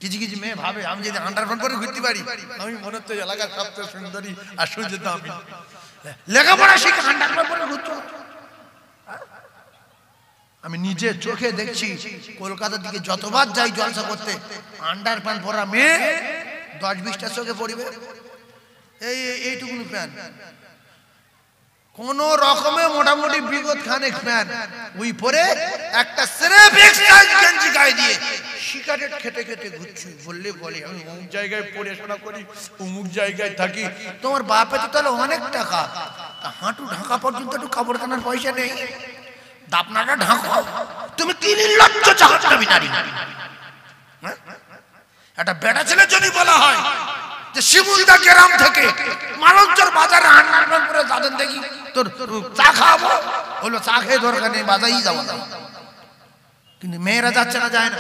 কিছু কিছু মেয়ে ভাবে আমি যদি আন্ডারপ্যান্ট পরে ঘুরতে পারি আমি মনে হচ্ছে এলাকার সবচেয়ে সুন্দরী আর সুযোগ আমি লেখাপড়া শিখে আন্ডারপ্যান্ট পরে ঘুরছো। আমি নিজে চোখে দেখছি কলকাতার দিকে যতবার যাই জলসা করতে আন্ডারপ্যান্ট পরা মেয়ে 10-20টা চোখে পড়বে এইটুকুনি প্যান্ট কোন রকমে মোটামুটি বিগত খানেক প্যান্ট ওই পরে একটা স্রেফ এক্সারসাইজ গেঞ্জি গায়ে দিয়ে সিগারেট খেতে খেতে ঘুরছি। বললে বলি আমি অমুক জায়গায় পড়াশোনা করি অমুক জায়গায় থাকি। তোমার বাপে তো তাহলে অনেক টাকা, হাঁটু ঢাকা পর্যন্ত একটু কাপড় কেনার পয়সা নেই, দাপনাটা ঢাকো। তুমি কি নির্লজ্জ জাহান্নামী নারী। একটা বেটা ছেলের জন্য বলা হয় যে শিমুলদা গ্রাম থেকে মালঞ্চর বাজারে আন্ডারপ্যান্ট পরে যাবেন দেখি তোর চা খাওয়াবো, হলো চা খেয়ে দরকার নেই বাজারেই যাবো না। কিন্তু মেয়েরা যাচ্ছে না, যায় না,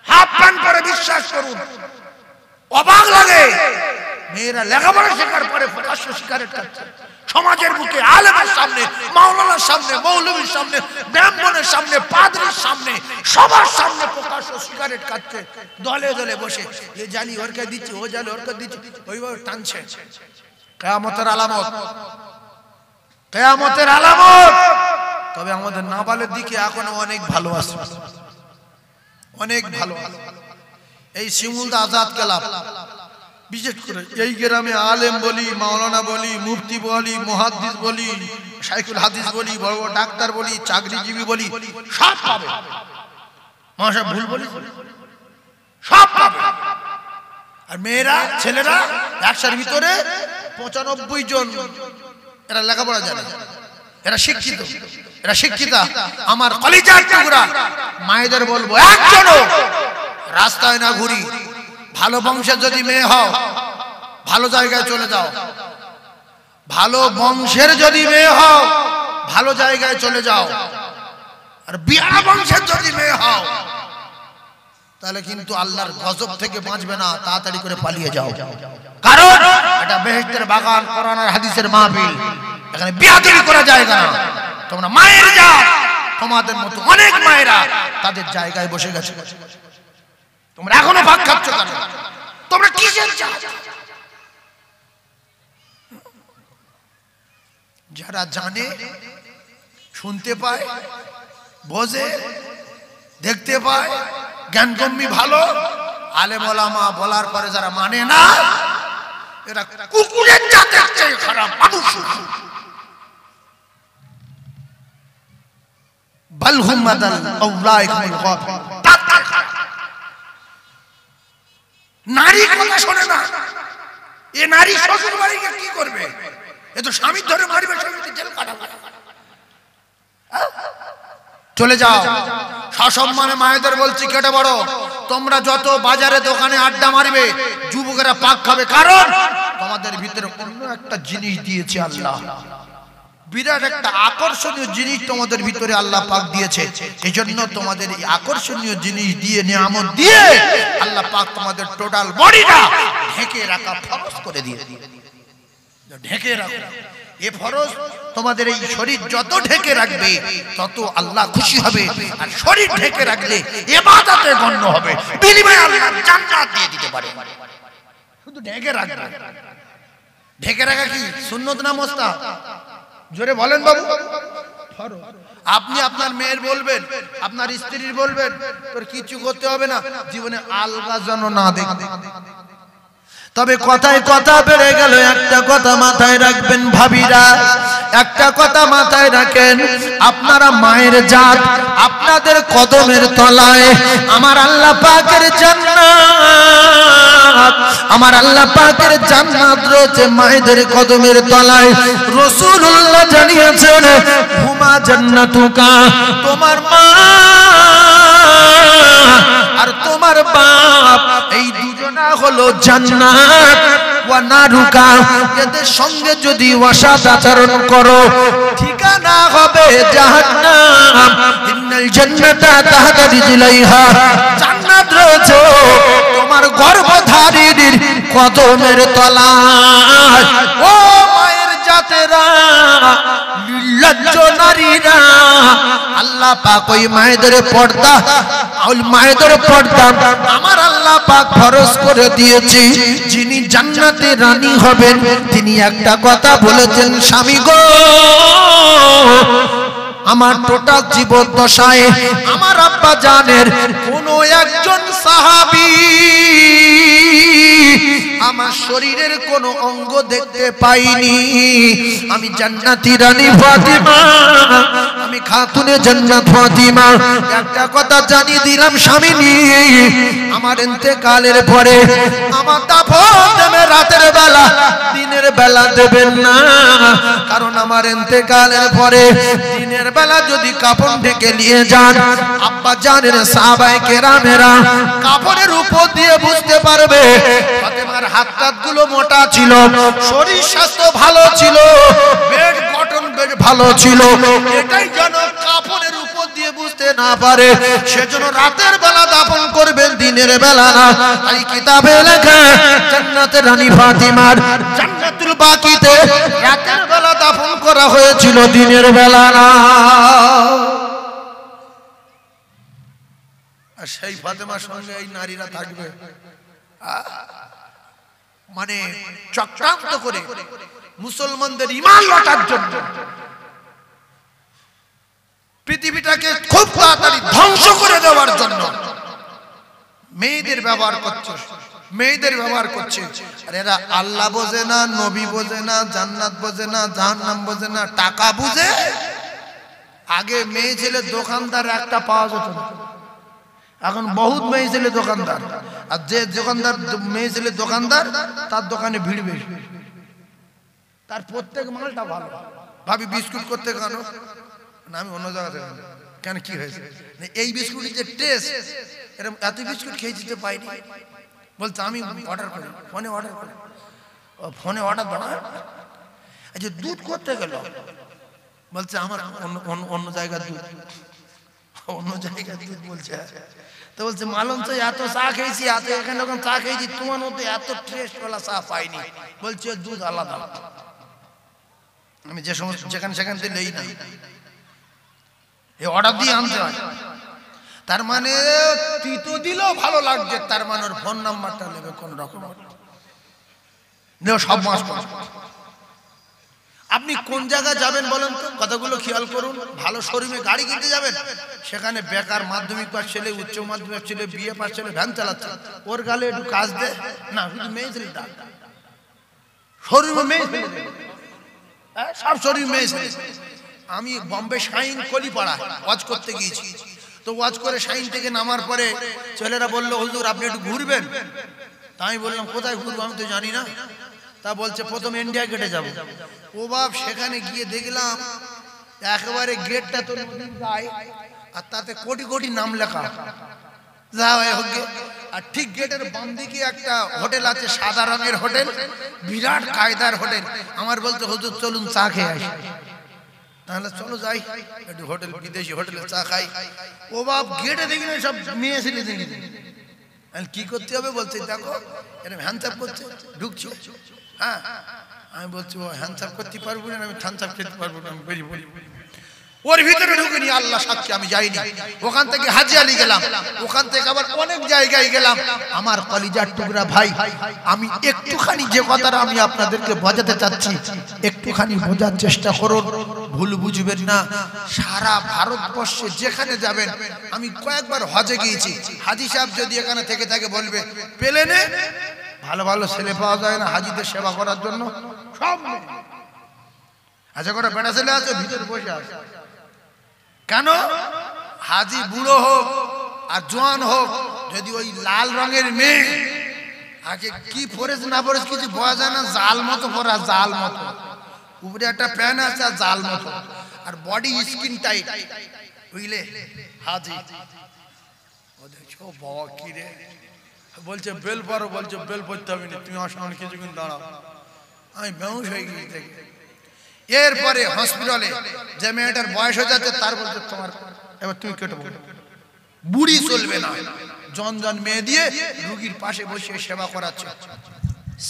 হাফ প্যান্ট পরে। বিশ্বাস করুন অবাক লাগে, মেয়েরা লেখাপড়া শেখার পরে প্রকাশ্য সিগারেট খাচ্ছে সমাজের বুকে, আলেমের সামনে, মাওলানার সামনে, মৌলভীর সামনে, ব্রাহ্মণের সামনে, পাদ্রীর সামনে, সবার সামনে প্রকাশ্য সিগারেট খাচ্ছে দলে দলে বসে। এ জালি ওরকে দিচ্ছে, ও জালি ওরকে দিচ্ছে, ওইভাবে টানছে। কিয়ামতের আলামত, কিয়ামতের আলামত। তবে আমাদের নাবালের দিকে এখনো অনেক ভালো আছে, অনেক ভালো। এই শিমুলদা আজাদ ক্লাব বিশেষ করে এই গ্রামে আলেম বলি, মাওলানা বলি, মুফতি বলি, মুহাদ্দিস বলি, শাইখুল হাদিস বলি, বড় বড় ডাক্তার বলি, চাকরিজীবী বলি, সব পাবে। মহাশয় ভুল বলি, সব পাবে। আর মেয়েরা ছেলেরা 100-র ভিতরে 95 জন এরা লেখাপড়া জানে, এরা শিক্ষিত, এরা শিক্ষিতা। আমার কলিজার টুকরা মায়েদের বলবো একজনও রাস্তায় না ঘুরি। ভালো বংশের যদি মেয়ে হও ভালো জায়গায় চলে যাও, ভালো বংশের যদি মেয়ে হও ভালো জায়গায় চলে যাও। আর বিয়ার বংশের যদি মেয়ে হও তাহলে কিন্তু আল্লাহর গজব থেকে বাঁচবে না, তাড়াতাড়ি করে পালিয়ে যাও। কারণ এটা বেহেশতের বাগান, কোরআন আর হাদিসের মাহফিল, এখানে বিয়াদবি করা যায় না। তোমরা মায়ের জাত, তোমাদের মতো অনেক মায়েরা তাদের জায়গায় বসে গেছে। তোমরা এখনো ভাগ খাচ্ছ কেন? তোমরা কিসের জাত? যারা জানে, শুনতে পায়, বোঝে, দেখতে পায়, জ্ঞানগম্যী ভালো, আলেম ওলামা বলার পরে যারা মানে না, এরা কুকুরের জাতের চেয়ে খারাপ মানুষ। বালহুম মাদাল আউলাইকুল গাফিল। নারী কথা শোনে না, এ নারী শ্বশুর বাড়িকে কি করবে? এ তো স্বামীর ধরে মারবে, স্বামীকে জেল কাটাবে। চলে যাও। সসম্মানে মায়েদের বলছি, কেটে বড়, তোমরা যত বাজারে দোকানে আড্ডা মারবে যুবকেরা পাক খাবে। কারণ তোমাদের ভিতরে অন্য একটা জিনিস দিয়েছে আল্লাহ, বিরাট একটা আকর্ষণীয় জিনিস তোমাদের ভিতরে আল্লাহ পাক দিয়েছে। এই জন্য তোমাদের এই আকর্ষণীয় জিনিস দিয়ে, নিয়ামত দিয়ে আল্লাহ পাক তোমাদের টোটাল বডিটা ঢেকে রাখা ফরজ করে দিয়েছে। ঢেকে রাখো, এ ফরজ। তোমাদের এই শরীর যত ঢেকে রাখবে তত আল্লাহ খুশি হবে। আর শরীর ঢেকে রাখলে ইবাদতে গণ্য হবে, বিনিময়ে আল্লাহ জান্নাত দিয়ে দিতে পারে। শুধু ঢেকে রাখবে। ঢেকে রাখা কি সুন্নত না মুস্তাহাব? জোরে বলেন বাবু। আপনি আপনার মেয়ের বলবেন, আপনার স্ত্রীর বলবেন, তোর কিছু করতে হবে না, জীবনে আলগা যেন না দেখে। তবে কথায় কথা বেড়ে গেল, একটা কথা মাথায় রাখবেন ভাবিরা, একটা কথা মাথায় রাখেন, আপনারা মায়ের জাত, আপনাদের কদমের তলায় আমার আল্লাহ পাকের জান্নাত, আমার আল্লাহ পাকের জান্নাত রয়েছে মায়েদের কদমের তলায়। রাসূলুল্লাহ জানিয়েছেন, হুমা জান্নাতুকা, তোমার মা আর তোমার বাপ এই দুজনা হলো জান্নাত। ওয়া নারুকা, এদের সঙ্গে যদি অসৎ আচরণ করো ঠিকানা হবে জাহান্নাম। ইন্নাল জান্নাতা তাহতা রিজলাইহা, জান্নাত রয়েছে তোমার গর্ভধারীর কদমের তলায়। ও মায়ের জাতেরা, নির্লজ্জ নারীরা আল্লাহ পাক ওই মায়েদের পর্দা আমার আল্লাহ পাক ফরজ করে দিয়েছে। যিনি জান্নাতে রানী হবেন তিনি একটা কথা বলেছেন, স্বামী গো আমার টোটাল জীবদ্দশায় আমার আব্বা জানের কোন একজন সাহাবী আমার শরীরের কোন অঙ্গ দেখতে পাইনি। আমি জান্নাতি রানী ফাতিমা, আমি খাতুনে জান্নাত ফাতিমা একটা কথা জানিয়ে দিলাম স্বামীনি, আমার ইন্তেকালের পরে আমার দাফন দেবে রাতের বেলা, দিনের বেলা দেবেন না। কারণ আমার ইন্তেকালের পরে দিনের বেলা যদি কাফন ঢেকে নিয়ে যান, আব্বা জানের সাহাবায়ে কেরামেরা কাফনের উপর দিয়ে বুঝতে পারবে ফাতেমার হাতগুলো মোটা ছিল, শরীর স্বাস্থ্য ভালো ছিল, পেট গঠন বেশ ভালো ছিল। এটাই যেন কাফনের উপর দিয়ে বুঝতে না পারে, সেজন্য রাতের বেলা দাফন করবেন, দিনের বেলা না। তাই কিতাবে লেখা জান্নাতের রানী ফাতিমার জান্নাতুল বাকিতে রাতের বেলা দাফন করা হয়েছিল, দিনের বেলা না। আর সেই ফাতেমার সঙ্গে এই নারীরা থাকবে, মানে চক্রান্ত করে মুসলমানদের ঈমান লুটার জন্য, পৃথিবীটাকে খুব তাড়াতাড়ি ধ্বংস করে দেওয়ার জন্য মেয়েদের ব্যবহার করছে। আর এরা আল্লাহ বোঝে না, নবী বোঝে না, জান্নাত বোঝে না, জাহান্নাম বোঝে না, টাকা বুঝে। আগে মেয়ে ছেলে দোকানদার একটা পাওয়া যেত না, এখন বহুত মেয়ে ছেলে দোকানদার। আর যে দোকানদার মেয়ে ছেলে দোকানদার তার দোকানে ভিড় বেশি, তার প্রত্যেক মালটা ভালো। ভাবি বিস্কুট করতে কেন না, আমি অন্য জায়গা থেকে কেন, কি হয়েছে এই বিস্কুটের যে টেস্ট, এরকম এত বিস্কুট খেয়েছি তো পাইনি। বলছে আমি অর্ডার করি, ফোনে অর্ডার দাও। আচ্ছা দুধ করতে গেল, বলছে আমার অন্য জায়গার দুধ, বলছে। তো বলছে মালুম তো এত চা খেয়েছি, এত এখানে যখন চা খেয়েছি তোমার মধ্যে এত টেস্ট वाला চা পাইনি। বলছে দুধ আলাদা, আমি যে সমস্ত যেখানে সেখান থেকে নেই না, এই অর্ডার দিয়ে আনতে হয়। তার মানে তুই তো দিলেও ভালো লাগছে, তার মানে ওর ফোন নাম্বারটা নেবে কোন রকম, সব মাস। আপনি কোন জায়গায় যাবেন বলেন তো, কথাগুলো খেয়াল করুন। ভালো শোরুমে গাড়ি কিনতে যাবেন, সেখানে বেকার মাধ্যমিক পাস ছেলে, উচ্চ মাধ্যমিক ছেলে, বিএ পাস ছেলে ভ্যান চালাচ্ছে, ওর গালে একটু কাজ দে না, শুধু মেয়ে ছেলেটা শোরুমে মেয়ে, সব শোরুমে মেয়ে ছেলে। আমি বম্বে শাইন কলিপাড়া ওয়াজ করতে গিয়েছি, তো ওয়াজ করে শাইন থেকে নামার পরে ছেলেরা বললো হুজুর আপনি একটু ঘুরবেন। তা আমি বললাম কোথায় ঘুরবো, আমি তো জানি না। তা বলছে প্রথম ইন্ডিয়া গেটে যাবো। ও বাপ, সেখানে গিয়ে দেখলাম একেবারে গেটটা তো নদীর গায়ে, আর তাতে কোটি কোটি নাম লেখা। আর ঠিক গেটের বাম দিকে একটা হোটেল আছে, সাদা রঙের হোটেল, বিরাট কায়দার হোটেল। আমার বলতে হুজুর চলুন চা খেয়ে আসি। তাহলে চলো যাই একটু হোটেল, বিদেশি হোটেলে চা খাই। ও বাপ, গেটে দেখি না সব মেয়ে ছেলে দেখি, কি করতে হবে বলছে দেখো এরকম হ্যান্ডসাপ করছে, ঢুকছি। হ্যাঁ, আমি বলছি ও হ্যান্ডসাপ করতে পারবো না, আমি থানসাপ খেতে পারবো না, আমি বেরিয়ে বলি। ওর ভিতরে ঢুকিনি, আল্লাহ সাক্ষী আমি যাইনি। ওখান থেকে হাজি আলী গেলাম, ওখান থেকে আবার অনেক জায়গায় গেলাম। আমার কলিজার টুকরা ভাই, আমি একটুখানি যে কথাটা আমি আপনাদেরকে বোঝাতে চাচ্ছি, একটুখানি বোঝার চেষ্টা করুন, ভুল বুঝবেন না। সারা ভারতবর্ষে যেখানে যাবেন, আমি কয়েকবার হজে গিয়েছি, হাজি সাহেব যদি এখানে থেকে থাকে বলবে প্লেনে ভালো ভালো ছেলে পাওয়া যায় না হাজিদের সেবা করার জন্য, সব আচ্ছা করে বেটা ছেলে আছে ভিতরে বসে আছে। কেন? হাজি বুড়ো হোক আর জোয়ান হোক, যদি ওই লাল রঙের মেয়ে আগে কি পরেছে না পরেছে কিছু বোঝা যায় না, জাল মতো পরা, জাল মতো, উপরে একটা প্যান্ট আছে আর জাল মতো, আর বডি স্কিন টাইট, বুঝলে হাজি। ও দেখছো বাবা কি রে, বলছে বেল পরো, বলছে বেল পরতে হবে না, তুমি আমার সামনে কিছুক্ষণ দাঁড়াও। আমি বেহুশ হয়ে গিয়ে দেখি। এরপরে হসপিটালে যে মেয়েটার বয়স হয়ে যাচ্ছে, তার বলছে তোমার এবার তুমি কেটে বলো, বুড়ি চলবে না, জন জন মেয়ে দিয়ে রুগীর পাশে বসে সেবা করাচ্ছে।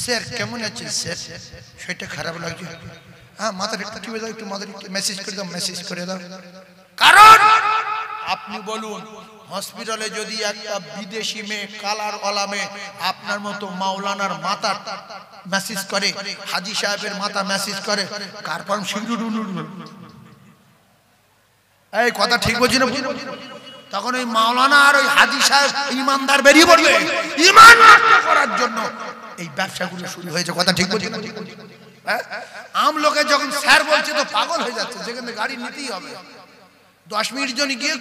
স্যার কেমন আছে স্যার, সেটা খারাপ লাগছে। হ্যাঁ মাথা ঠিক হয়ে যাও, একটু মাথা মেসেজ করে দাও, মেসেজ করে দাও। কারণ আপনি বলুন, হসপিটালে যদি একটা বিদেশি মেয়ে কালার ওয়ালা মেয়ে আপনার মতো মাওলানার মাথা মেসেজ করে, হাজী সাহেবের মাথা মেসেজ করে, কার পাম সিঁদুর এই কথা ঠিক বলছি না? তখন ওই মাওলানা আর ওই হাজী সাহেব ইমানদার বেরিয়ে পড়বে ঈমান নষ্ট করার জন্য। এই ব্যবসাগুলো শুরু হয়েছে, কথা ঠিক বলছি না? আম লোকে যখন স্যার বলছে তো পাগল হয়ে যাচ্ছে, যেখানে গাড়ি নিতেই হবে। 10 মিনিট জন্য গিয়ে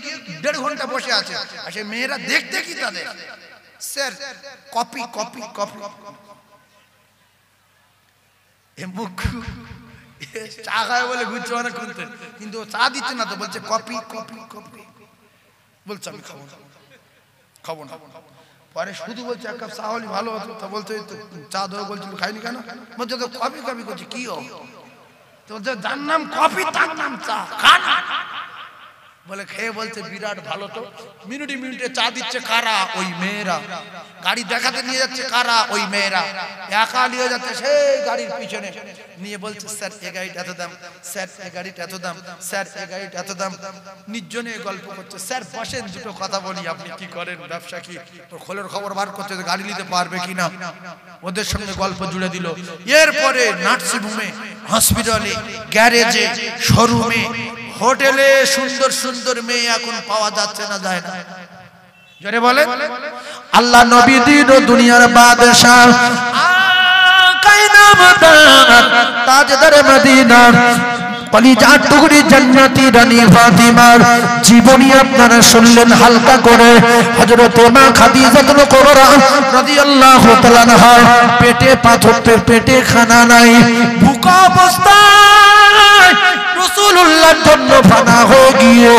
1.5 ঘন্টা বসে আছে, আর সেই মেয়েরা দেখতে কি তাদের স্যার কপি কপি কপি। এ মুখ চা খায় বলে ঘুরছে অনেকক্ষণ, কিন্তু চা দিচ্ছে না তো, বলছে কপি কপি কপি। বলছে আমি খাবো না, খাবো না। পরে শুধু বলছে এক কাপ চা হলে ভালো হতো। তো বলছে চা দেবো, বলছিল খাইনি কেন? বলছে তো কপি কপি করছি। কি ও? তো বলছে যার নাম কপি তার নাম চা, খান। বলে খেয়ে বলছে বিরাট ভালো। তো মিনিটে মিনিটে চা দিচ্ছে কারা? ওই মেয়েরা। গাড়ি দেখাতে নিয়ে যাচ্ছে কারা? ওই মেয়েরা। একা নিয়ে যাচ্ছে সেই গাড়ির পিছনে নিয়ে, বলছে স্যার এ গাড়িটা এত দাম, স্যার এ গাড়িটা এত দাম, স্যার এ গাড়িটা এত দাম। নির্জনে গল্প করছে। স্যার বসেন, দুটো কথা বলি। আপনি কি করেন? ব্যবসা কি? তো খোলের খবর বার করছে, গাড়ি নিতে পারবে কিনা। ওদের সঙ্গে গল্প জুড়ে দিল। এরপরে নার্সিংহোমে, হসপিটালে, গ্যারেজে, শোরুমে, হোটেলে সুন্দর সুন্দর মেয়ে এখন পাওয়া যাচ্ছে না, যায় না? জোরে বলে আল্লাহ নবী দিন ও দুনিয়ার বাদশা, আকায়ে নামদার, তাজদার মদিনা, কলিজার টুকরি জান্নাতি রানী ফাতিমার জীবনী আপনারা শুনলেন হালকা করে। হযরত মা খাদিজাতুল কুবরা রাদিয়াল্লাহু তাআলা আনহা পেটে পাথর, পেটে খানা নাই, ভুকা অবস্থায় রাসূলুল্লাহর জন্য ফানা হয়ে গিয়ে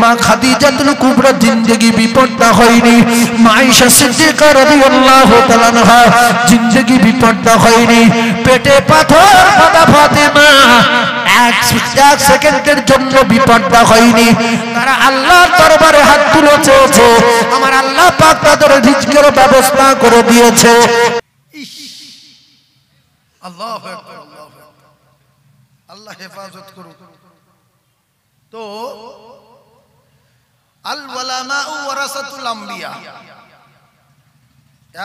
মা খাদিজাতুল কুবরা জিন্দেগি বিপদটা হয়নি। মা আয়েশা সিদ্দিকা রাদিয়াল্লাহু তাআলা আনহা জিন্দেগি বিপদটা হয়নি। পেটে পাথর বাঁধা ফাতিমা এক সেকেন্ডের জন্য বিপদটা হয়নি। তারা আল্লাহর দরবারে হাত তুলে চেয়েছে, আমার আল্লাহ পাক তাদের রিজকের ব্যবস্থা করে দিয়েছে। আল্লাহু আকবার, আল্লাহ হেফাজত করুক। তো আল উলামা ওয়ারাসাতুল আম্বিয়া,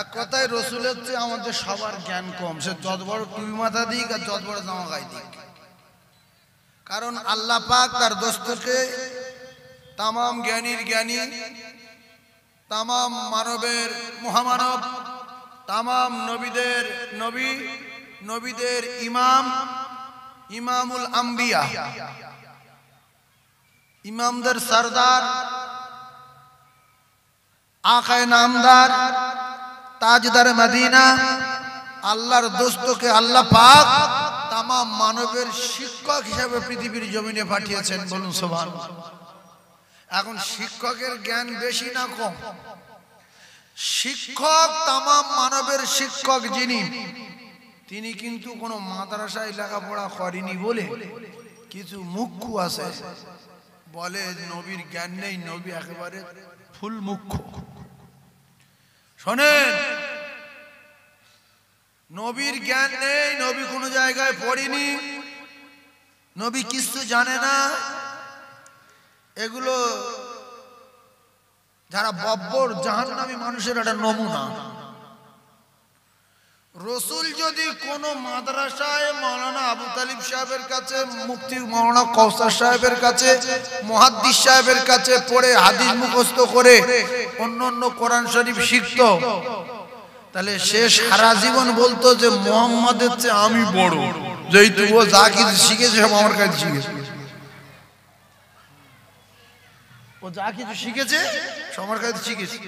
এক কথায় রাসূলের চেয়ে আমাদের সবার জ্ঞান কম। সে যত বড় টুপি মাথা দিক আর যত বড় জামা গায়ে দিক। কারণ আল্লাহ পাক তার দোস্তকে তামাম জ্ঞানীর জ্ঞানী, তামাম মানবের মহামানব, তামাম নবীদের নবী, নবীদের ইমাম, ইমামুল আম্বিয়া, ইমামদের সরদার, আকায়ে নামদার, তাজদার মদিনা, আল্লাহর দোস্তকে আল্লাহ পাক তামাম মানবের শিক্ষক হিসেবে পৃথিবীর জমিনে পাঠিয়েছেন। বলুন সুবহানাল্লাহ। এখন শিক্ষকের জ্ঞান বেশি না কম? শিক্ষক, তামাম মানবের শিক্ষক যিনি, তিনি কিন্তু কোনো মাদ্রাসায় লেখাপড়া করেনি বলে কিছু মুখ্য আছে বলে নবীর জ্ঞান নেই, নবী একেবারে ফুল মুখ্য। শোনেন, নবীর জ্ঞান নেই, নবী কোনো জায়গায় পড়েনি, নবী কিছু জানে না, এগুলো যারা বব্বর জাহান্নামী মানুষের একটা নমুনা। রসুল যদি কোনো মাদ্রাসায় মাওলানা আবু তালিব সাহেবের কাছে, মুফতি মাওলানা কৌসার সাহেবের কাছে, মুহাদ্দিস সাহেবের কাছে পড়ে হাদিস মুখস্থ করে অন্য অন্য কোরআন শরীফ শিখত, তাহলে সে সারা জীবন বলতো যে মুহাম্মাদের চেয়ে আমি বড়, যেহেতু ও যা কিছু শিখেছে সব আমার কাছে শিখেছে। ও যা কিছু শিখেছে সব আমার কাছে শিখেছে।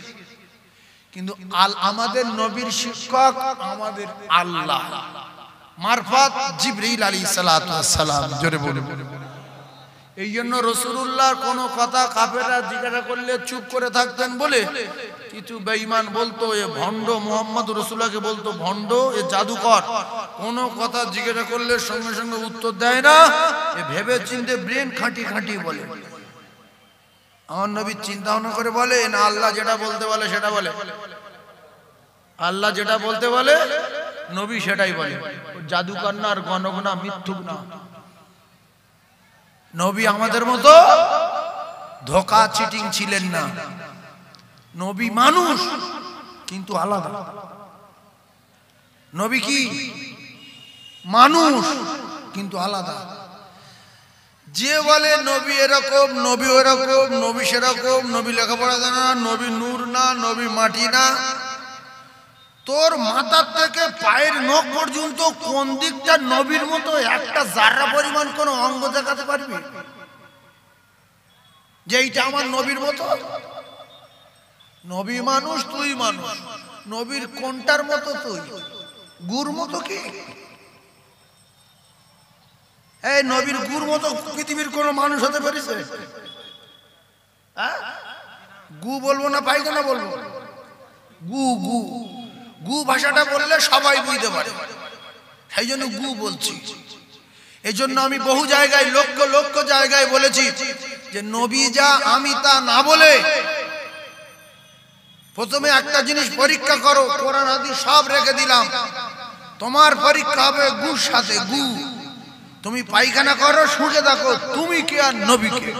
কিন্তু আমাদের নবীর শিক্ষক আমাদের আল্লাহ, মারফত জিবরিল আলাইহিস সালাতু ওয়াস সালাম। জোরে বলুন। এই জন্য রাসূলুল্লাহর কোনো কথা কাফেররা জিজ্ঞাসা করলে চুপ করে থাকতেন বলে কিছু বেঈমান বলতো এ ভণ্ড, মুহাম্মদ রাসূলুল্লাহকে বলতো ভণ্ড, এ জাদুকর। কোনো কথা জিজ্ঞাসা করলে সঙ্গে সঙ্গে উত্তর দেয় না, এ ভেবে চিন্তে ব্রেন খাঁটি খাঁটি বলে। আমার নবী চিন্তা ভাবনা করে বলে না, আল্লাহ যেটা বলতে বলে সেটা বলে, আল্লাহ যেটা বলতে বলে নবী সেটাই বলে। জাদুকর না আর গণক না, মিথ্যুক না। নবী আমাদের মতো ধোঁকা চিটিং ছিলেন না। নবী মানুষ কিন্তু আলাদা। নবী কি মানুষ কিন্তু আলাদা। যে বলে নবী এরকম, নবী ওরকম, নবী সেরকম, নবী লেখাপড়া জানে না, নবী নূর না, নবী মাটি না, তোর মাথার থেকে পায়ের নখ পর্যন্ত কোন দিকটা নবীর মতো একটা জাররা পরিমাণ কোন অঙ্গ দেখাতে পারবি যে এইটা আমার নবীর মতো? নবী মানুষ, তুই মানুষ, নবীর কোনটার মতো? তুই গুর মতো কি? এই নবীর গুর মতো পৃথিবীর কোন মানুষ হতে পারিস? গু বলবো না পায়খানা বলবো? গু গু গু ভাষাটা বললে সবাই বুঝতে পারে, সেই জন্য গু বলছি। এই জন্য আমি বহু জায়গায় লক্ষ লক্ষ জায়গায় বলেছি যে নবী যা আমি তা না বলে প্রথমে একটা জিনিস পরীক্ষা করো, কোরআন হাদিস সব রেখে দিলাম, তোমার পরীক্ষা হবে গুর সাথে। গু তুমি পায়খানা করো, শুনে দেখো তুমি কে আর নবী কে।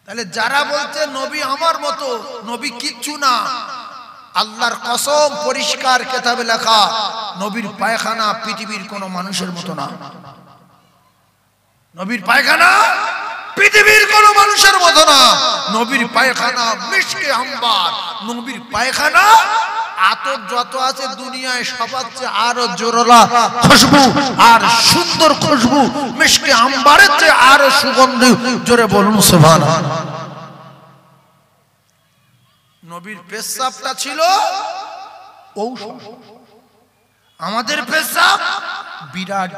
তাহলে যারা বলছে নবী আমার মতো, নবী কিচ্ছু না, আল্লাহর কসম পরিষ্কার কিতাবে লেখা নবীর পায়খানা পৃথিবীর কোন মানুষের মতো না। নবীর পায়খানা পৃথিবীর কোন মানুষের মতো না। নবীর পায়খানা মিশকে আম্বার, নবীর পায়খানা আতর যত আছে দুনিয়ায় সবার চেয়ে আরো জোরলা খুশবু আর সুন্দর খুশবু, মিশকে আম্বারের চেয়ে আরো সুগন্ধি। জোরে বলুন সুবহানাল্লাহ। নবীর পেশাবটা ছিল ঔষধ, আমাদের পেশাব বিরাট।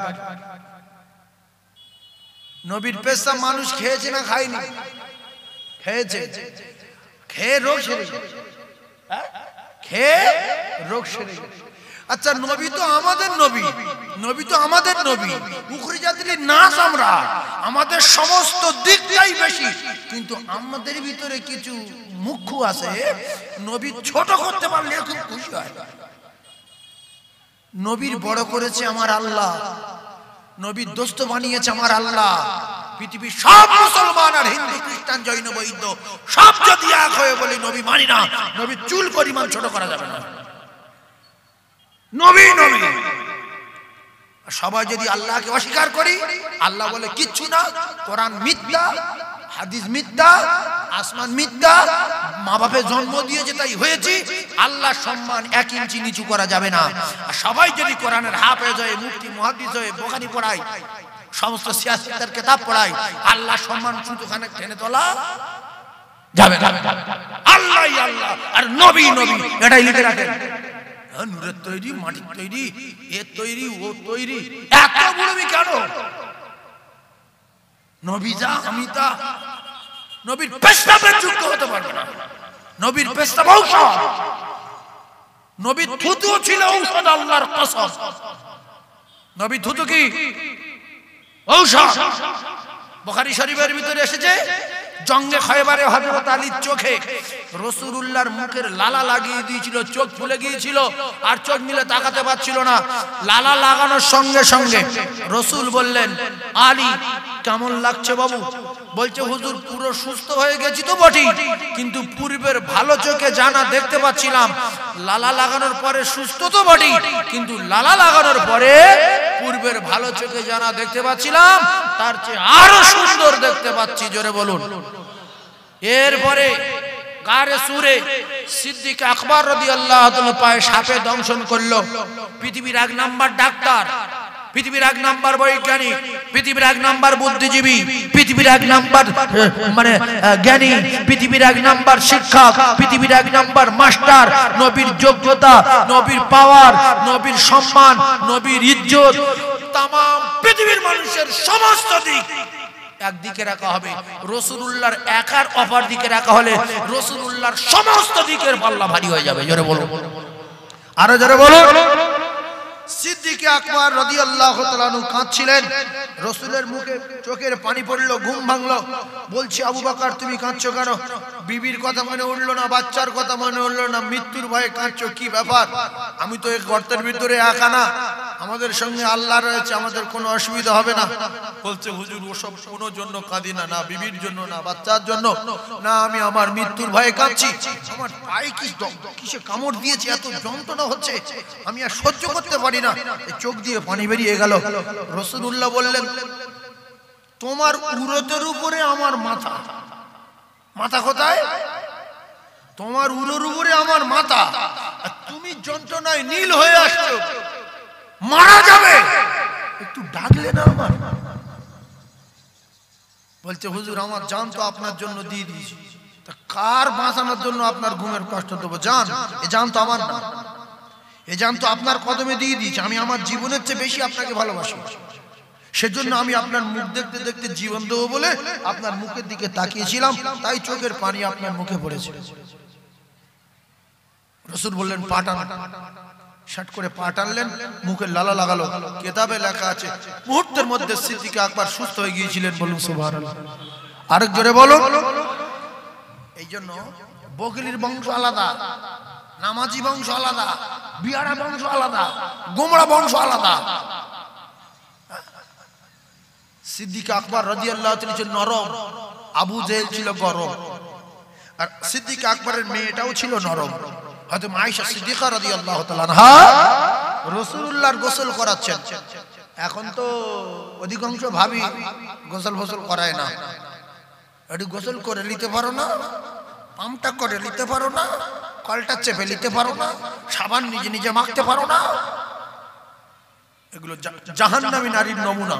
নবীর পেশাব মানুষ খেয়েছে না খায়নি? খেয়েছে, খেয়ে রোগ সেরে গেছে, খেয়ে রোগ সেরে গেছে। আচ্ছা নবী তো আমাদের নবী, নবী তো আমাদের নবী, উখরি জাতির নাস আমরা, আমাদের সমস্ত দিকটাই বেশি, কিন্তু আমাদের ভিতরে কিছু মুখ্য আছে নবী ছোট করতে পারলে খুব খুশি হয়। নবীর বড় করেছে আমার আল্লাহ, নবীর দোস্ত বানিয়েছে আমার আল্লাহ। পৃথিবীর সব মুসলমান আর হিন্দু খ্রিস্টান জৈন বৌদ্ধ সব যদি এক হয়ে বলি নবী মানি না, নবীর চুল পরিমাণ ছোট করা যাবে না। নবী নবী সবাই যদি আল্লাহকে অস্বীকার করি, আল্লাহ বলে কিচ্ছু না, কোরআন মিথ্যা, হাদিস মিথ্যা, আসমান মিথ্যা, মা বাপের জন্ম দিয়েছে তাই হয়েছি, আল্লাহর সম্মান 1 ইঞ্চি নিচু করা যাবে না। আর সবাই যদি কোরআনের হাফেজ হয়ে, মুফতি মুহাদ্দিস হয়ে, বুখারী পড়ায়, সমস্ত সিয়াসতের কিতাব পড়ায়, আল্লাহর সম্মান শুধুখানে টেনে তোলা যাবে না। আল্লাহই আল্লাহ আর নবী নবী, এটাই লিখে রাখেন। নূরের তৈরি, মাটির তৈরি, এর তৈরি, ও তৈরি, এত বলবি কেন? নবী যা আমি তা। নবীর পেশাবের যোগ্য হতে পারবে না। নবীর পেশাব ঔষধ, নবীর থুতু ছিল ঔষধ, আল্লাহর কসম। নবীর থুতু কি ঔষধ। বুখারী শরীফের ভিতরে এসেছে জঙ্গে খয়বারে হযরত আলীর চোখে রাসূলুল্লাহর মুখের লালা লাগিয়ে দিয়েছিল, চোখ ফুলে গিয়েছিল আর চোখ মিলে তাকাতে পারছিল না। লালা লাগানোর সঙ্গে সঙ্গে রাসূল বললেন, আলী কেমন লাগছে বাবু? বলছে হুজুর পুরো সুস্থ হয়ে গেছি তো বটি, কিন্তু পূর্বের ভালো চোখে জানা দেখতে পাচ্ছিলাম। লালা লাগানোর পরে সুস্থ তো বটি, কিন্তু লালা লাগানোর পরে পূর্বের ভালো চোখে জানা দেখতে পাচ্ছিলাম, তার চেয়ে আরো সুন্দর দেখতে পাচ্ছি। জোরে বলুন। এরপরে গারে সুরে সিদ্দিক আকবর রাদিয়াল্লাহু তাআলা পায়ে সাপে দংশন করলো। পৃথিবীর 1 নাম্বার ডাক্তার, পৃথিবীর 1 নাম্বার বৈজ্ঞানিক, পৃথিবীর 1 নাম্বার বুদ্ধিজীবী, পৃথিবীর 1 নাম্বার মানে জ্ঞানী, পৃথিবীর 1 নাম্বার শিক্ষক, পৃথিবীর 1 নাম্বার মাস্টার। নবীর যোগ্যতা, নবীর পাওয়ার, নবীর সম্মান, নবীর ইজ্জত, তাম পৃথিবীর মানুষের সমস্ত দিক একদিকে রাখা হবে। রাসূলুল্লাহর একার অপর দিকে রাখা হলে রাসূলুল্লাহর সমস্ত দিকের পাল্লা ভারী হয়ে যাবে। জোরে বলুন, আরো জোরে বলুন। সিদ্দিক আকবর রাদিয়াল্লাহু তাআলা আনহু কাঁদছিলেন, রাসূলের মুখে চোখের পানি পড়লো, ঘুম ভাঙলো। বলছি আবু বকর তুমি কাঁদছো কেন? বিবির কথা মনে উঠলো না, বাচ্চার কথা মনে উঠলো না, মৃত্যুর ভয়ে কাঁদছো, কি ব্যাপার? আমি তো এই গর্তের ভিতরে একা না, আমাদের সঙ্গে আল্লাহ রয়েছে, আমাদের কোনো অসুবিধা হবে না। বলছে হুজুর ওসব কোনো জন্য কাঁদি না, না বিবির জন্য, না বাচ্চার জন্য, না আমি আমার মৃত্যুর ভয়ে কাঁদছি। আমার পায়ে কিসে কামড় দিয়েছে, এত যন্ত্রণা হচ্ছে, আমি আর সহ্য করতে পারি না। চোখ দিয়ে পানি বেরিয়ে গেল। রাসূলুল্লাহ বললেন, তোমার উরতের উপরে আমার মাথা। মাথা কোথায়? তোমার উরোর উপরে আমার মাথা, আর তুমি যন্ত্রণায় নীল হয়ে আসছো, মারা যাবে, একটু ডাকলে না আমার। বলছে হুজুর আমার জান তো আপনার জন্য দিয়ে দিয়েছি, তা কার বাঁচানোর জন্য আপনার ঘুমের কষ্ট দেবো? জান, এ জান তো আমার না, এ জান তো আপনার কদমে দিয়ে দিয়েছি। আমি আমার জীবনের চেয়ে বেশি আপনাকে ভালোবাসি, সেজন্য আমি আপনার মুখ দেখতে দেখতে জীবন দেবো বলে আপনার মুখের দিকে তাকিয়েছিলাম, তাই চোখের পানি আপনার মুখে পড়েছে। রাসূল বললেন পাঠান। শাট করে পা টানলেন, মুখে লালা লাগালো। কিতাবে লেখা আছে মুহূর্তের মধ্যে সিদ্দিক আকবর সুস্থ হয়ে গিয়েছিলেন। বলুন সুবহানাল্লাহ। আরেক জোরে বলো। এই জন্য বকলির বংশ আলাদা, নামাজি বংশ আলাদা, বিয়ারা বংশ আলাদা, গোমরা বংশ আলাদা। সিদ্দিক আকবর রাদিয়াল্লাহু তাআলা ছিলেন নরম, আবু জেহেল ছিল গরম। আর সিদ্দিক আকবরের মেয়েটাও ছিল নরম। হযরত আয়েশা সিদ্দিকা রাদিয়াল্লাহু তাআলা আনহা রাসূলুল্লাহর গোসল করাচ্ছেন। এখন তো অধিকাংশ ভাবি গোসল ফসল করায় না। একটু গোসল করে নিতে পারো না, পাম্পটা করে নিতে পারো না, কলটা চেপে নিতে পারো না, সাবান নিজে নিজে মাখতে পারো না। এগুলো জাহান্নামী নারীর নমুনা।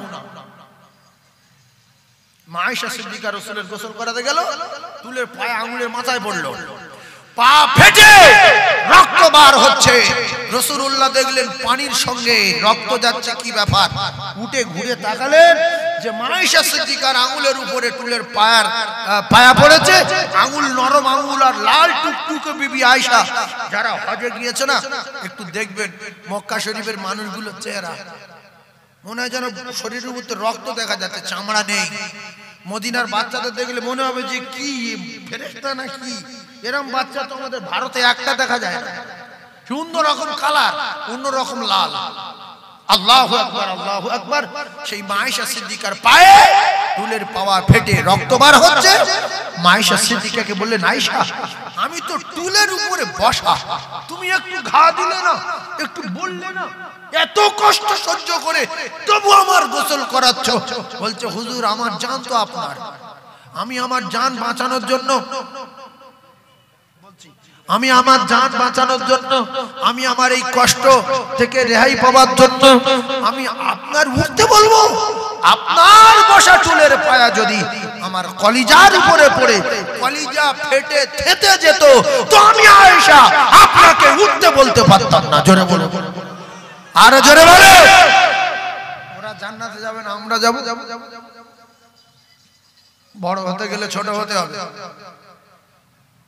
আয়েশা সিদ্দিকা রাসূলের গোসল করাতে গেল, তুলের পায়ে আঙুলের মাথায় পড়লো, পা ফেটে রক্ত বার হচ্ছে। রাসূলুল্লাহ দেখলেন পানির সঙ্গে রক্ত যাচ্ছে, কি ব্যাপার? উঠে ঘুরে তাকালেন যে আয়েশা সিদ্দিকার আঙুলের উপরে টুলের পায়া পড়েছে। আঙুল নরম আঙুল আর লাল টুকটুকে বিবি আয়েশা। যারা হজে গিয়েছে না, একটু দেখবেন মক্কা শরীফের মানুষগুলোর চেহারা, মনে হয় যেন শরীরের উপর রক্ত দেখা যাচ্ছে, চামড়া নেই। মদিনার বাচ্চাদের দেখলে মনে হবে যে কি ফেরেশতা না কি। এরকম বাচ্চা তো আমাদের ভারতে একটা দেখা যায় না। সুন্দর রকম কালার, অন্য রকম লাল। আল্লাহু আকবার, আল্লাহু আকবার। সেই আয়েশা সিদ্দিকার পায়ে টুলের পাওয়া ফেটে রক্ত বার হচ্ছে। আয়েশা সিদ্দিকাকে বললেন, আয়েশা আমি তো টুলের উপরে বসা, তুমি একটু ঘা দিলে না, একটু বললে না, এত কষ্ট সহ্য করে তবু আমার গোসল করাচ্ছ। বলছে হুজুর আমার জান তো আপনার, আমি আমার জান বাঁচানোর জন্য, আমি আমার জান বাঁচানোর জন্য, আমি আমার এই কষ্ট থেকে রেহাই পাওয়ার জন্য আমি আপনার উঠতে বলবো? আপনার বসা চুলের পায়া যদি আমার কলিজার উপরে পড়ে কলিজা ফেটে থেতে যেত, তো আমি আয়েশা আপনাকে উঠতে বলতে পারতাম না। জোরে বলে, আরো জোরে বলে। ওরা জান্নাতে যাবে না, আমরা যাব। বড় হতে গেলে ছোট হতে হবে,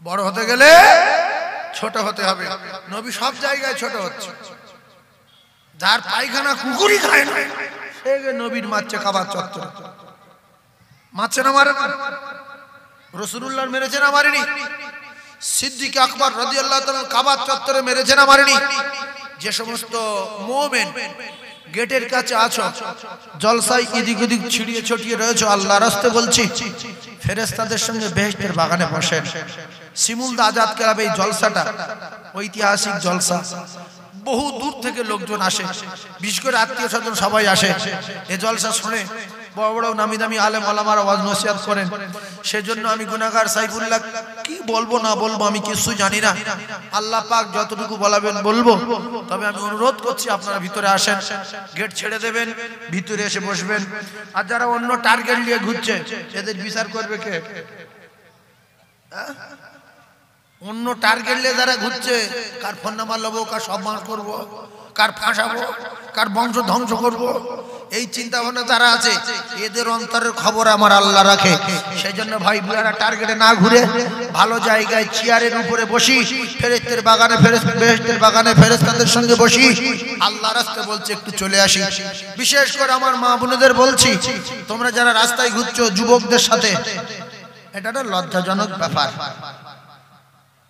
বড় হতে গেলে ছোট হতে হবে। নবী সব জায়গায় ছোট হচ্ছে। যার পায়খানা কুকুরই খায় না, সে নবীর মারছে কাবার চত্বরে। মারছে না, মারে না? রাসূলুল্লাহ মেরেছে না, মারেনি? সিদ্দিক আকবর রাদিয়াল্লাহু তাআলা কাবার চত্বরে মেরেছে না, মারেনি? যে সমস্ত মুমিন গেটের কাছে আছো, জলসায় এদিক ওদিক ছিড়িয়ে ছড়িয়ে রয়েছে, আল্লাহর রাস্তায় বলছি, ফেরেশতাদের সঙ্গে বেহেশতের বাগানে বসেন। শিমুলদা আজাদ ক্লাবে এই জলসাটা ঐতিহাসিক জলসা। বহু দূর থেকে লোকজন আসে, বিশেষ করে আত্মীয় স্বজন সবাই আসে। এই জলসা শুনে বড় বড় নামি দামি আলেম ওলামারা ওয়াজ নসিহত করেন। সেজন্য আমি গুনাহগার সাইফুল্লাহ কি বলবো না বলবো আমি কিছু জানি না। আল্লাহ পাক যতটুকু বলাবেন বলবো। তবে আমি অনুরোধ করছি আপনারা ভিতরে আসেন, গেট ছেড়ে দেবেন, ভিতরে এসে বসবেন। আর যারা অন্য টার্গেট নিয়ে ঘুরছে এদের বিচার করবে কে? অন্য টার্গেট নিয়ে যারা ঘুরছে, কার ফোন নাম্বার লবো, কার সব মার করবো, কার ফাঁসাবো, কার বংশ ধ্বংস করব, এই চিন্তা ভাবনা যারা আছে এদের অন্তরের খবর আমার আল্লাহ রাখে। সেই জন্য ভাই বুয়ারা টার্গেটে না ঘুরে ভালো জায়গায় চেয়ারের উপরে বসি, ফেরেশতের বাগানে বেহেশতের বাগানে ফেরেশতাদের সঙ্গে বসি, আল্লাহ রাস্তায় বলছে একটু চলে আসি। বিশেষ করে আমার মা বোনেদের বলছি, তোমরা যারা রাস্তায় ঘুরছো যুবকদের সাথে, এটা একটা লজ্জাজনক ব্যাপার।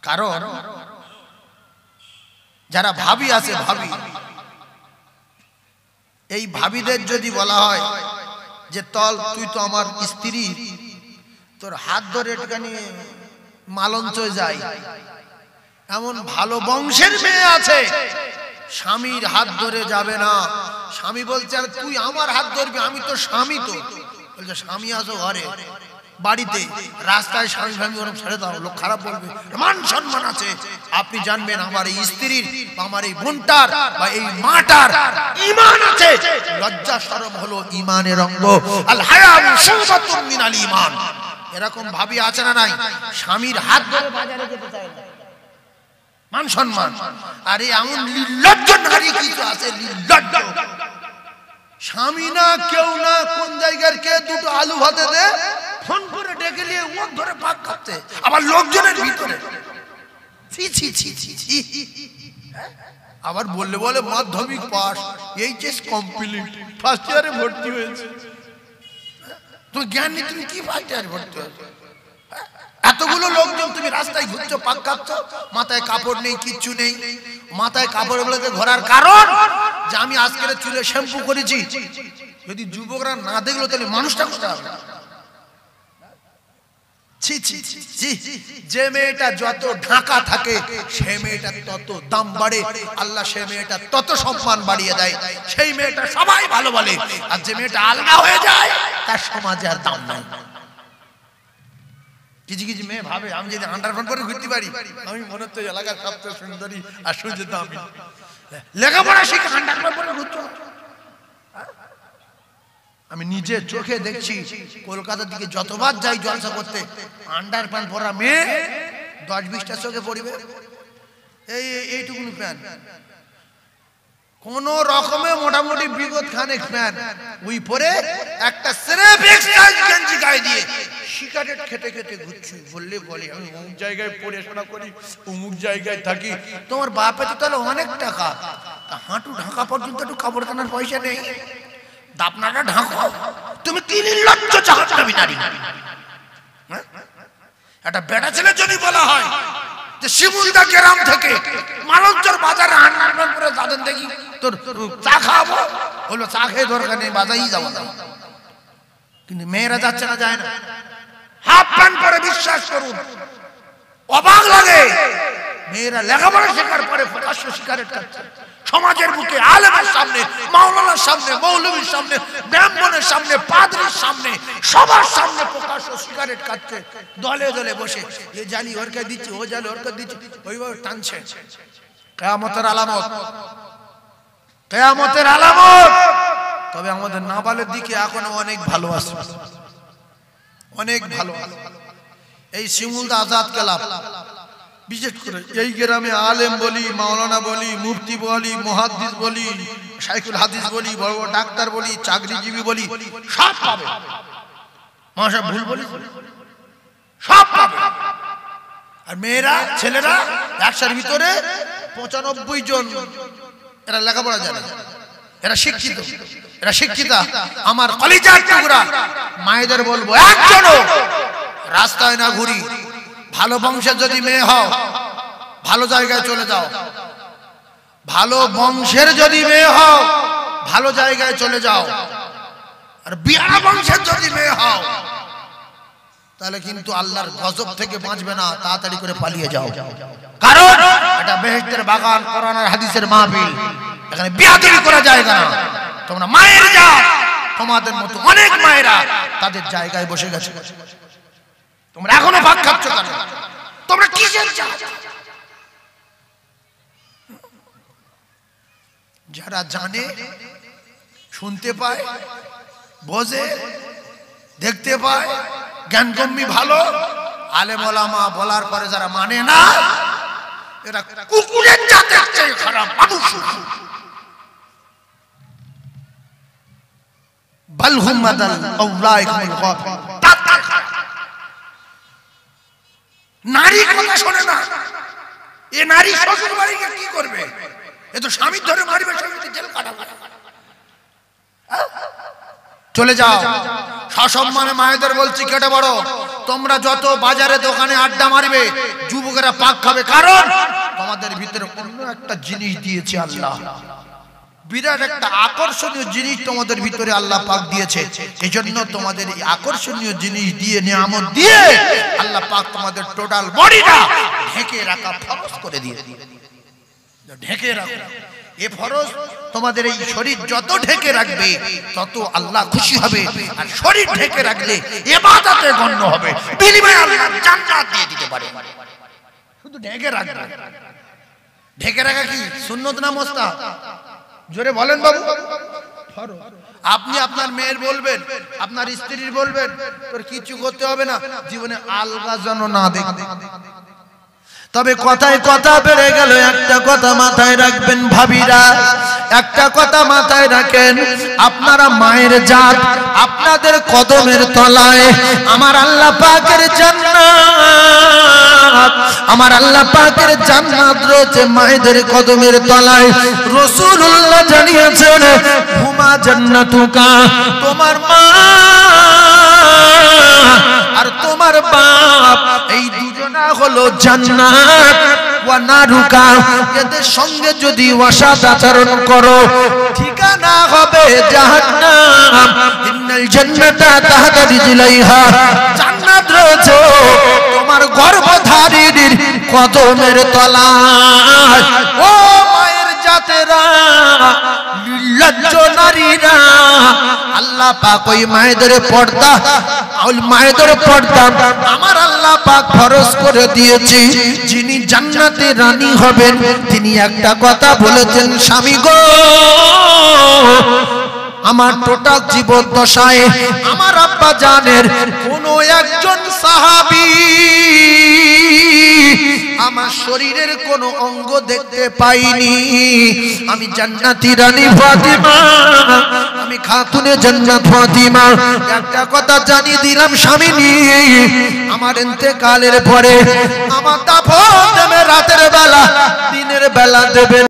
কারণ যারা ভাবি আছে, ভাবি এই ভাবিদের যদি বলা হয় যে তল তুই তো আমার স্ত্রী, তোর হাত ধরে একটুখানি মালঞ্চ যায়, এমন ভালো বংশের মেয়ে আছে স্বামীর হাত ধরে যাবে না। স্বামী বলছে আর তুই আমার হাত ধরবি, আমি তো স্বামী। তো বলছে স্বামী আসো ঘরে, বাড়িতে, রাস্তায় স্বামী স্বামী ওরকম ছেড়ে দাও, লোক খারাপ বলবে। মান সম্মান আছে। আপনি জানবেন আমার এই স্ত্রীর, আমার এই বোনটার বা এই মাটার ঈমান আছে। লজ্জা শরম হলো ঈমানের অঙ্গ। আল হায়া শুবাতুন মিনাল ঈমান। এরকম ভাবি আছে না নাই? স্বামীর হাত ধরে বাজারে যেতে চায় না, মান সম্মান। আরে এমন নির্লজ্জ নারী কিছু আছে, নির্লজ্জ। স্বামী না, কেউ না, কোন জায়গার কে দুটো আলু ভাতে দে, ফোন করে ডেকে নিয়ে ওর ধরে পাক খাচ্ছে, আবার লোকজনের ভিতরে। আবার বললে বলে মাধ্যমিক পাস, এইচএস কমপ্লিট, ফার্স্ট ইয়ারে ভর্তি হয়েছে। তুমি জ্ঞান নেই, তুমি কি ফার্স্ট ইয়ারে ভর্তি হয়েছে? এতগুলো লোকজন, তুমি রাস্তায় ঘুরছো, পাক খাচ্ছ, মাথায় কাপড় নেই, কিচ্ছু নেই। মাথায় কাপড় বলে ঘোরার কারণ যে আমি আজকের চুলে শ্যাম্পু করেছি। যদি যুবকরা না দেখলো তাহলে মানুষটা কোথায় হবে? যে মেয়েটা যত ঢাকা থাকে সেই মেয়েটা তত দাম বাড়ে, আল্লাহ সেই মেয়েটা তত সম্মান বাড়িয়ে দেয়। সেই মেয়েটা সবাই ভালো বলে, আর যে মেয়েটা আলগা হয়ে যায় তার সমাজে আর দাম নাই। কিছু কিছু মেয়ে ভাবে আমি যদি আন্ডারপ্যান্ট পরে ঘুরতে পারি, আমি মনে হচ্ছে এলাকার সবচেয়ে সুন্দরী আর সুযোগ আমি লেখাপড়া শিখে আন্ডারপ্যান্ট পরে ঘুরছো। আমি নিজে চোখে দেখছি, কলকাতার দিকে যতবার যাই জলসা করতে, আন্ডারপ্যান্ট পরা মেয়ে 10-20টা চোখে পড়বে, এইটুকুনি প্যান্ট, কোন রকমে মোটামুটি বিগত খানেক প্যান্ট, ওই পরে একটা স্রেফ এক্সট্রা গেঞ্জি গায়ে দিয়ে সিগারেট খেতে খেতে ঘুরছি। বললে বলে আমি অমুক জায়গায় পড়াশোনা করি, অমুক জায়গায় থাকি। তোমার বাপে তো তাহলে অনেক টাকা, হাঁটু ঢাকা পর্যন্ত একটু কাপড় কেনার পয়সা নেই, দাপনাটা ঢাকো। তুমি কি নির্লজ্জ জাহান্নামী নারী! একটা বেটা ছেলে যদি বলা হয় যে শিমুলদা গ্রাম থেকে মালঞ্চর বাজারে আন্ডারপ্যান্ট পরে যাবেন, দেখি তোর চা খাওয়াবো, বলবো চা খেয়ে দরকার নেই, বাজারেই যাবো। কিন্তু মেয়েরা যাচ্ছে না, যায় না, হাফ প্যান্ট পরে। বিশ্বাস করুন, অবাক লাগে। মেয়েরা লেখাপড়া শেখার পরে প্রকাশ্য সিগারেট খাচ্ছে, সমাজের বুকে, আলেমের সামনে, মাওলানার সামনে, মৌলবীর সামনে, ব্রাহ্মণের সামনে, পাদ্রীর সামনে, সবার সামনে প্রকাশ্য সিগারেট খাচ্ছে। দলে দলে বসে এ জালি ওরকে দিচ্ছে, ও জালি ওরকে দিচ্ছে, ওইভাবে টানছে। কিয়ামতের আলামত, কিয়ামতের আলামত। তবে আমাদের নাবালের দিকে এখনো অনেক ভালো আছে, অনেক ভালো। এই শিমুলদা আজাদ ক্লাব, বিশেষ করে এই গ্রামে আলেম বলি, মাওলানা বলি, মুফতি বলি, মুহাদ্দিস বলি, শাইখুল হাদিস বলি, বড় বড় ডাক্তার বলি, চাকরিজীবী বলি, সব পাবে। মাশা ভুল বলি, সব পাবে। আর মেয়েরা, ছেলেরা 100-র ভিতরে 95 জন এরা লেখাপড়া জানে, এরা শিক্ষিত, এরা শিক্ষিতা। আমার কলিজার টুকরা মায়েদের বলবো, একজনও রাস্তায় না ঘুরি। ভালো বংশের যদি মেয়ে হও, ভালো জায়গায় চলে যাও। ভালো বংশের যদি মেয়ে হও, ভালো জায়গায় চলে যাও। আর বিয়া বংশের যদি মেয়ে হও, তাহলে কিন্তু আল্লাহর গজব থেকে বাঁচবে না, তাড়াতাড়ি করে পালিয়ে যাও। কারণ এটা বেহেশতের বাগান, কোরআন আর হাদিসের মাহফিল, এখানে বিয়াদবি করা জায়গা না। তোমরা মায়ের জাত, তোমাদের মতো অনেক মায়েরা তাদের জায়গায় বসে গেছে। তোমরা এখনো ভাগ খাচ্ছ কেন? তোমরা কিসের জাত? যারা জানে, শুনতে পায়, বোঝে, দেখতে পায়, জ্ঞানগম্যী ভালো, আলেম ওলামা বলার পরে যারা মানে না, এরা কুকুরের জাতের চেয়ে খারাপ মানুষ। বালহুম মাদাল আউলাইকুল গাফিল। নারী কথা শোনে না। এ নারী শ্বশুর বাড়ি গিয়ে কি করবে? এ তো স্বামীর ধরে মারবে, স্বামীকে জেল কাটাবে। চলে যাও। সসম্মানে মায়েদের বলছি, কেটে বড়, তোমরা যত বাজারে দোকানে আড্ডা মারবে, যুবকেরা পাক খাবে। কারণ তোমাদের ভিতরে অন্য একটা জিনিস দিয়েছে আল্লাহ। বিরাট একটা আকর্ষণীয় জিনিস তোমাদের ভিতরে আল্লাহ পাক দিয়েছে। এজন্য তোমাদের এই আকর্ষণীয় জিনিস দিয়ে, নিয়ামত দিয়ে আল্লাহ পাক তোমাদের টোটাল বডিটা ঢেকে রাখা ফরজ করে দিয়ে, ঢেকে রাখো। এ ফরজ তোমাদের এই শরীর যত ঢেকে রাখবে তত আল্লাহ খুশি হবে, আর শরীর ঢেকে রাখলে ইবাদতে গণ্য হবে, বিনিময়ে আল্লাহ জান্নাত দিয়ে দিতে পারে। শুধু ঢেকে রাখবে। ঢেকে রাখা কি সুন্নত না মুস্তাহাব? জোরে বলেন বাবু। ফরজ। আপনি আপনার মেয়ের বলবেন, আপনার স্ত্রীর বলবেন, তোর কিছু করতে হবে না, জীবনে আলগা যেন না দেখে। তবে কথায় কথা বেড়ে গেল, একটা কথা মাথায় রাখবেন ভাবিরা, একটা কথা মাথায় রাখেন, আপনারা মায়ের জাত, আপনাদের কদমের তলায় আমার আল্লাহ পাকের জান্নাত, আমার আল্লাহ পাকের জান্নাত রয়েছে মায়েদের কদমের তলায়। রাসূলুল্লাহ জানিয়েছেন, হুমা জান্নাতুকা, তোমার মা আর তোমার বাপ এই দুজনা হলো জান্নাত, ওয়া নারুকা, এদের সঙ্গে যদি অসৎ আচরণ করো ঠিকানা হবে জাহান্নাম। ইন্নাল জান্নাতা তাহতা রিজলাইহা, জান্নাত রয়েছে তোমার গর্ভধারীর কদমের তলায়। ও মায়ের জাতেরা, নির্লজ্জ নারীরা, আল্লাহ পাক ওই মায়েদের পর্দা, ওই মায়েদের পর্দা আমার আল্লাহ পাক ফরজ করে দিয়েছে। যিনি জান্নাতে রানী হবেন তিনি একটা কথা বলেছেন, স্বামী গো, আমার টোটাল জীবন দশায় আমার আব্বা জানের কোন একজন সাহাবী আমার শরীরের কোন অঙ্গ দেখতে পাইনি। আমি জান্নাতি রানী ফাতিমা, আমি খাতুনে জান্নাত ফাতিমা, একটা কথা জানিয়ে দিলাম স্বামীনি, আমার ইন্তেকালের পরে আমার দাফন দেবে রাতের বেলা, দিনের বেলা দেবে